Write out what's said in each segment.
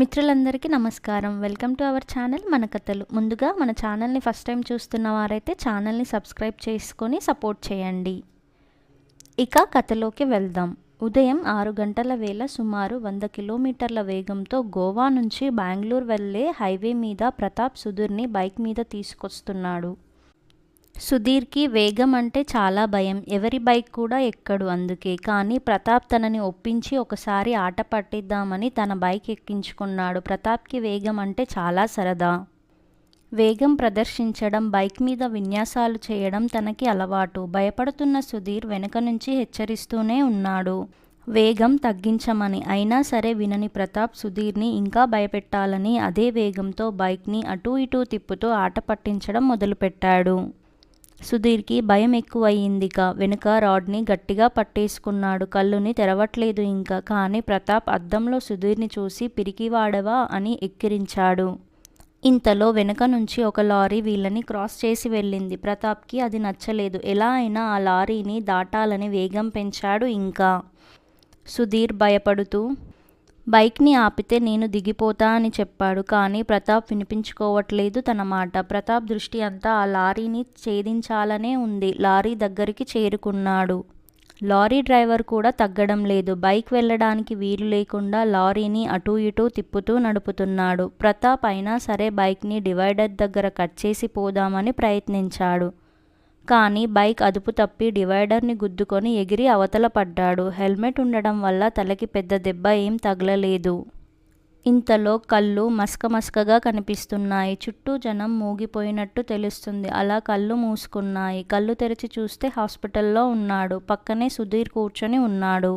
మిత్రులందరికీ నమస్కారం. Welcome to our channel మన కథలు. ముందుగా మన ఛానల్ని ఫస్ట్ టైం చూస్తున్న వారైతే ఛానల్ని సబ్స్క్రైబ్ చేసుకొని సపోర్ట్ చేయండి. ఇక కథలోకి వెళ్దాం. ఉదయం 6 గంటల వేళ సుమారు 100 కిలోమీటర్ల వేగంతో గోవా నుంచి బెంగళూరు వెళ్ళే హైవే మీద ప్రతాప్ సుధీర్ని బైక్ మీద తీసుకొస్తున్నాడు. సుధీర్కి వేగం అంటే చాలా భయం. ఎవరి బైక్ కూడా ఎక్కడు అందుకే. కానీ ప్రతాప్ తనని ఒప్పించి ఒకసారి ఆట పట్టిద్దామని తన బైక్ ఎక్కించుకున్నాడు. ప్రతాప్కి వేగం అంటే చాలా సరదా. వేగం ప్రదర్శించడం, బైక్ మీద విన్యాసాలు చేయడం తనకి అలవాటు. భయపడుతున్న సుధీర్ వెనుక నుంచి హెచ్చరిస్తూనే ఉన్నాడు వేగం తగ్గించమని. అయినా సరే వినని ప్రతాప్ సుధీర్ని ఇంకా భయపెట్టాలని అదే వేగంతో బైక్ని అటూ ఇటూ తిప్పుతూ ఆట పట్టించడం మొదలుపెట్టాడు. సుధీర్కి భయం ఎక్కువయ్యిందిక. వెనుక రాడ్ని గట్టిగా పట్టేసుకున్నాడు. కళ్ళుని తెరవట్లేదు ఇంకా. కానీ ప్రతాప్ అద్దంలో సుధీర్ని చూసి పిరికివాడవా అని ఎక్కిరించాడు. ఇంతలో వెనుక నుంచి ఒక లారీ వీళ్ళని క్రాస్ చేసి వెళ్ళింది. ప్రతాప్కి అది నచ్చలేదు. ఎలా అయినా ఆ లారీని దాటాలని వేగం పెంచాడు ఇంకా. సుధీర్ భయపడుతూ బైక్ని ఆపితే నేను దిగిపోతా అని చెప్పాడు. కానీ ప్రతాప్ వినిపించుకోవట్లేదు తన మాట. ప్రతాప్ దృష్టి అంతా ఆ లారీని ఛేదించాలనే ఉంది. లారీ దగ్గరికి చేరుకున్నాడు. లారీ డ్రైవర్ కూడా తగ్గడం లేదు. బైక్ వెళ్ళడానికి వీలు లేకుండా లారీని అటూ ఇటూ తిప్పుతూ నడుపుతున్నాడు. ప్రతాప్ అయినా సరే బైక్ని డివైడర్ దగ్గర కట్ చేసి పోదామని ప్రయత్నించాడు. కానీ బైక్ అదుపు తప్పి డివైడర్ని గుద్దుకొని ఎగిరి అవతల పడ్డాడు. హెల్మెట్ ఉండడం వల్ల తలకి పెద్ద దెబ్బ ఏం తగలలేదు. ఇంతలో కళ్ళు మసకగా కనిపిస్తున్నాయి. చుట్టూ జనం మూగిపోయినట్టు తెలుస్తుంది. అలా కళ్ళు మూసుకున్నాయి. కళ్ళు తెరిచి చూస్తే హాస్పిటల్లో ఉన్నాడు. పక్కనే సుధీర్ కూర్చొని ఉన్నాడు.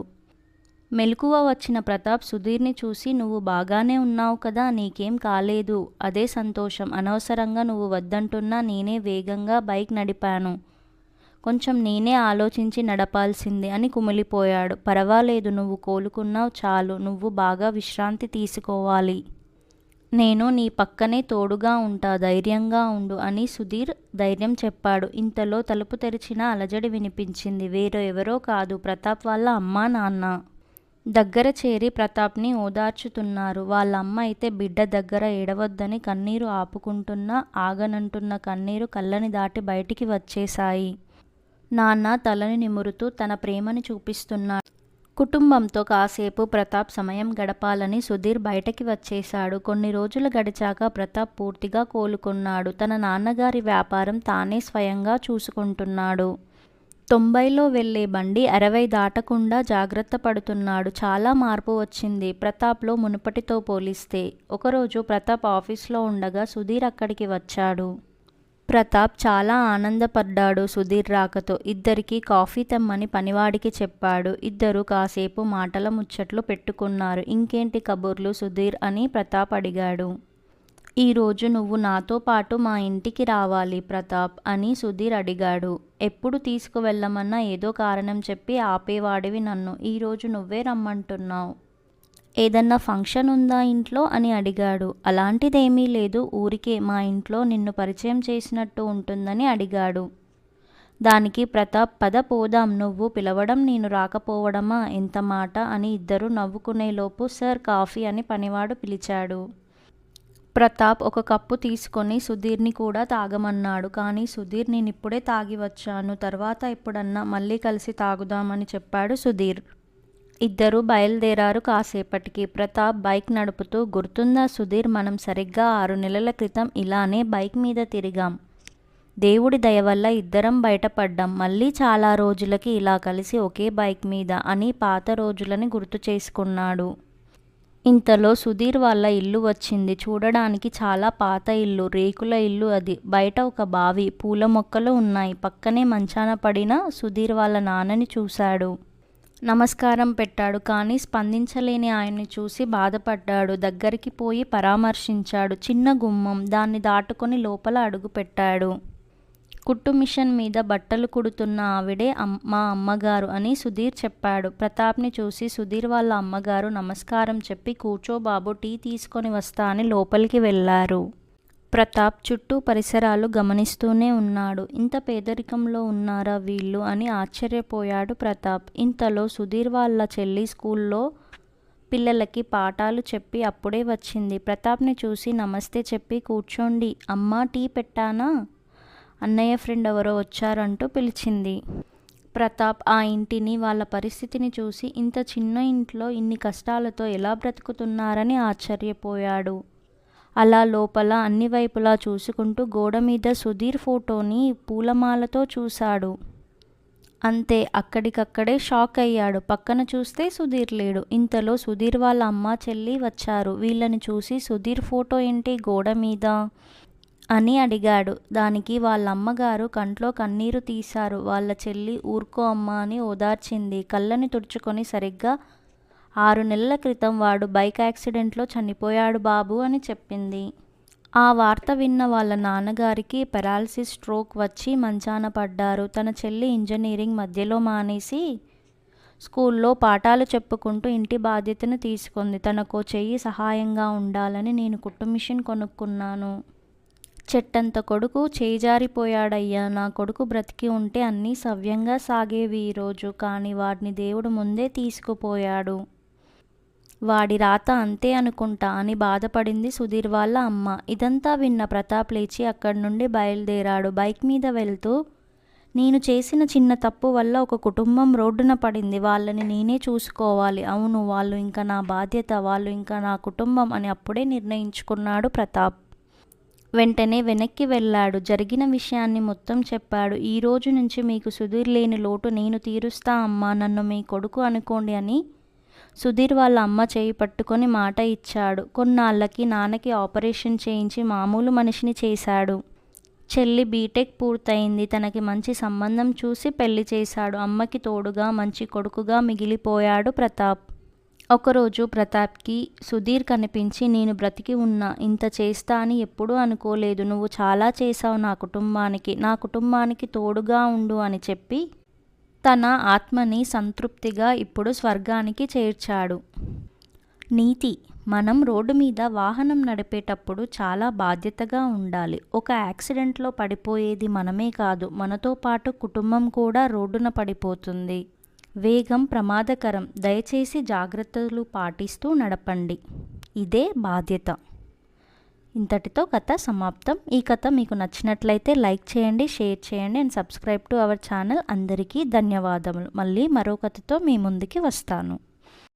మెలకువ వచ్చిన ప్రతాప్ సుధీర్ని చూసి, నువ్వు బాగానే ఉన్నావు కదా, నీకేం కాలేదు. అదే సంతోషం. అనవసరంగా నువ్వు వద్దంటున్నా నేనే వేగంగా బైక్ నడిపాను. కొంచెం నేనే ఆలోచించి నడపాల్సింది అని కుమిలిపోయాడు. పర్వాలేదు, నువ్వు కోలుకున్నావు చాలు. నువ్వు బాగా విశ్రాంతి తీసుకోవాలి. నేను నీ పక్కనే తోడుగా ఉంటా. ధైర్యంగా ఉండు అని సుధీర్ ధైర్యం చెప్పాడు. ఇంతలో తలుపు తెరిచిన అలజడి వినిపించింది. ఎవరో కాదు, ప్రతాప్ వాళ్ళ అమ్మా నాన్న దగ్గర చేరి ప్రతాప్ని ఓదార్చుతున్నారు. వాళ్ళ అమ్మ అయితే బిడ్డ దగ్గర ఏడవద్దని కన్నీరు ఆపుకుంటున్నా ఆగనంటున్న కన్నీరు కళ్ళని దాటి బయటికి వచ్చేశాయి. నాన్న తలని నిమురుతూ తన ప్రేమని చూపిస్తున్నాడు. కుటుంబంతో కాసేపు ప్రతాప్ సమయం గడపాలని సుధీర్ బయటకి వచ్చేశాడు. కొన్ని రోజులు గడిచాక ప్రతాప్ పూర్తిగా కోలుకున్నాడు. తన నాన్నగారి వ్యాపారం తానే స్వయంగా చూసుకుంటున్నాడు. 90లో వెళ్లే బండి 60 దాటకుండా జాగ్రత్త పడుతున్నాడు. చాలా మార్పు వచ్చింది ప్రతాప్లో మునుపటితో పోలిస్తే. ఒకరోజు ప్రతాప్ ఆఫీస్లో ఉండగా సుధీర్ అక్కడికి వచ్చాడు. ప్రతాప్ చాలా ఆనందపడ్డాడు సుధీర్ రాకతో. ఇద్దరికీ కాఫీ తెమ్మని పనివాడికి చెప్పాడు. ఇద్దరు కాసేపు మాటల ముచ్చట్లు పెట్టుకున్నారు. ఇంకేంటి కబుర్లు సుధీర్ అని ప్రతాప్ అడిగాడు. ఈరోజు నువ్వు నాతో పాటు మా ఇంటికి రావాలి ప్రతాప్ అని సుధీర్ అడిగాడు. ఎప్పుడు తీసుకువెళ్ళమన్నా ఏదో కారణం చెప్పి ఆపేవాడివి నన్ను. ఈరోజు నువ్వే రమ్మంటున్నావు. ఏదన్నా ఫంక్షన్ ఉందా ఇంట్లో అని అడిగాడు. అలాంటిదేమీ లేదు, ఊరికే మా ఇంట్లో నిన్ను పరిచయం చేసినట్టు ఉంటుందని అడిగాడు. దానికి ప్రతాప్, పద పోదాం, నువ్వు పిలవడం నేను రాకపోవడమా, ఎంత మాట అని ఇద్దరు నవ్వుకునేలోపు సర్ కాఫీ అని పనివాడు పిలిచాడు. ప్రతాప్ ఒక కప్పు తీసుకొని సుధీర్ని కూడా తాగమన్నాడు. కానీ సుధీర్, నేనిప్పుడే తాగి వచ్చాను, తర్వాత ఎప్పుడన్నా మళ్ళీ కలిసి తాగుదామని చెప్పాడు సుధీర్. ఇద్దరు బయలుదేరారు. కాసేపటికి ప్రతాప్ బైక్ నడుపుతూ, గుర్తుందా సుధీర్, మనం సరిగ్గా 6 నెలల క్రితం ఇలానే బైక్ మీద తిరిగాం. దేవుడి దయ వల్ల ఇద్దరం బయటపడ్డాం. మళ్ళీ చాలా రోజులకి ఇలా కలిసి ఒకే బైక్ మీద అని పాత రోజులని గుర్తు చేసుకున్నాడు. ఇంతలో సుధీర్ వాళ్ళ ఇల్లు వచ్చింది. చూడడానికి చాలా పాత ఇల్లు, రేకుల ఇల్లు అది. బయట ఒక బావి, పూల మొక్కలు ఉన్నాయి. పక్కనే మంచాన పడిన సుధీర్ వాళ్ళ నాన్నని చూశాడు. నమస్కారం పెట్టాడు. కానీ స్పందించలేని ఆయన్ని చూసి బాధపడ్డాడు. దగ్గరికి పోయి పరామర్శించాడు. చిన్న గుమ్మం, దాన్ని దాటుకొని లోపల అడుగు పెట్టాడు. కుట్టు మిషన్ మీద బట్టలు కుడుతున్న ఆవిడే మా అమ్మగారు అని సుధీర్ చెప్పాడు. ప్రతాప్ని చూసి సుధీర్ వాళ్ళ అమ్మగారు నమస్కారం చెప్పి, కూర్చో బాబు, టీ తీసుకొని వస్తా అని లోపలికి వెళ్ళారు. ప్రతాప్ చుట్టూ పరిసరాలు గమనిస్తూనే ఉన్నాడు. ఇంత పేదరికంలో ఉన్నారా వీళ్ళు అని ఆశ్చర్యపోయాడు ప్రతాప్. ఇంతలో సుధీర్ వాళ్ళ చెల్లి స్కూల్లో పిల్లలకి పాఠాలు చెప్పి అప్పుడే వచ్చింది. ప్రతాప్ని చూసి నమస్తే చెప్పి కూర్చోండి, అమ్మా టీ పెట్టానా, అన్నయ్య ఫ్రెండ్ ఎవరో వచ్చారంటూ పిలిచింది. ప్రతాప్ ఆ ఇంటిని, వాళ్ళ పరిస్థితిని చూసి ఇంత చిన్న ఇంట్లో ఇన్ని కష్టాలతో ఎలా బ్రతుకుతున్నారని ఆశ్చర్యపోయాడు. అలా లోపల అన్ని వైపులా చూసుకుంటూ గోడ మీద సుధీర్ ఫోటోని పూలమాలతో చూశాడు. అంతే, అక్కడికక్కడే షాక్ అయ్యాడు. పక్కన చూస్తే సుధీర్ లేడు. ఇంతలో సుధీర్ వాళ్ళ అమ్మ చెల్లి వచ్చారు. వీళ్ళని చూసి సుధీర్ ఫోటో ఏంటి గోడ మీద అని అడిగాడు. దానికి వాళ్ళ అమ్మగారు కంట్లో కన్నీరు తీశారు. వాళ్ళ చెల్లి ఊరుకో అమ్మ అని ఓదార్చింది. కళ్ళని తుడుచుకొని సరిగ్గా 6 నెలల క్రితం వాడు బైక్ యాక్సిడెంట్లో చనిపోయాడు బాబు అని చెప్పింది. ఆ వార్త విన్న వాళ్ళ నాన్నగారికి పెరాలసిస్ స్ట్రోక్ వచ్చి మంచాన పడ్డారు. తన చెల్లి ఇంజనీరింగ్ మధ్యలో మానేసి స్కూల్లో పాఠాలు చెప్పుకుంటూ ఇంటి బాధ్యతను తీసుకుంది. తనకో చెయ్యి సహాయంగా ఉండాలని నేను కుట్టు మిషన్ కొనుక్కున్నాను. చెట్టంత కొడుకు చేజారిపోయాడయ్యా. నా కొడుకు బ్రతికి ఉంటే అన్నీ సవ్యంగా సాగేవి ఈరోజు. కానీ వాడిని దేవుడు ముందే తీసుకుపోయాడు. వాడి రాత అంతే అనుకుంటా అని బాధపడింది సుధీర్ వాళ్ళ అమ్మ. ఇదంతా విన్న ప్రతాప్ లేచి అక్కడి నుండి బయలుదేరాడు. బైక్ మీద వెళ్తూ, నేను చేసిన చిన్న తప్పు వల్ల ఒక కుటుంబం రోడ్డున పడింది. వాళ్ళని నేనే చూసుకోవాలి. అవును, వాళ్ళు ఇంకా నా బాధ్యత, వాళ్ళు ఇంకా నా కుటుంబం అని అప్పుడే నిర్ణయించుకున్నాడు ప్రతాప్. వెంటనే వెనక్కి వెళ్ళాడు. జరిగిన విషయాన్ని మొత్తం చెప్పాడు. ఈ రోజు నుంచి మీకు సుధీర్ లేని లోటు నేను తీరుస్తా అమ్మా, నన్ను మీ కొడుకు అనుకోండి అని సుధీర్ వాళ్ళ అమ్మ చేయి పట్టుకొని మాట ఇచ్చాడు. కొన్నాళ్ళకి నాన్నకి ఆపరేషన్ చేయించి మామూలు మనిషిని చేశాడు. చెల్లి బీటెక్ పూర్తయింది. తనకి మంచి సంబంధం చూసి పెళ్లి చేశాడు. అమ్మకి తోడుగా మంచి కొడుకుగా మిగిలిపోయాడు ప్రతాప్. ఒకరోజు ప్రతాప్కి సుధీర్ కనిపించి, నేను బ్రతికి ఉన్నా, ఇంత చేస్తా అని ఎప్పుడూ అనుకోలేదు. నువ్వు చాలా చేశావు నా కుటుంబానికి తోడుగా ఉండు అని చెప్పి తన ఆత్మని సంతృప్తిగా ఇప్పుడు స్వర్గానికి చేర్చాడు. నీతి: మనం రోడ్డు మీద వాహనం నడిపేటప్పుడు చాలా బాధ్యతగా ఉండాలి. ఒక యాక్సిడెంట్లో పడిపోయేది మనమే కాదు, మనతో పాటు కుటుంబం కూడా రోడ్డున పడిపోతుంది. వేగం ప్రమాదకరం. దయచేసి జాగ్రత్తలు పాటిస్తూ నడపండి. ఇదే బాధ్యత. ఇంతటితో కథ సమాప్తం. ఈ కథ మీకు నచ్చినట్లయితే లైక్ చేయండి, షేర్ చేయండి and subscribe to our channel. అందరికీ ధన్యవాదములు. మళ్ళీ మరో కథతో మీ ముందుకి వస్తాను.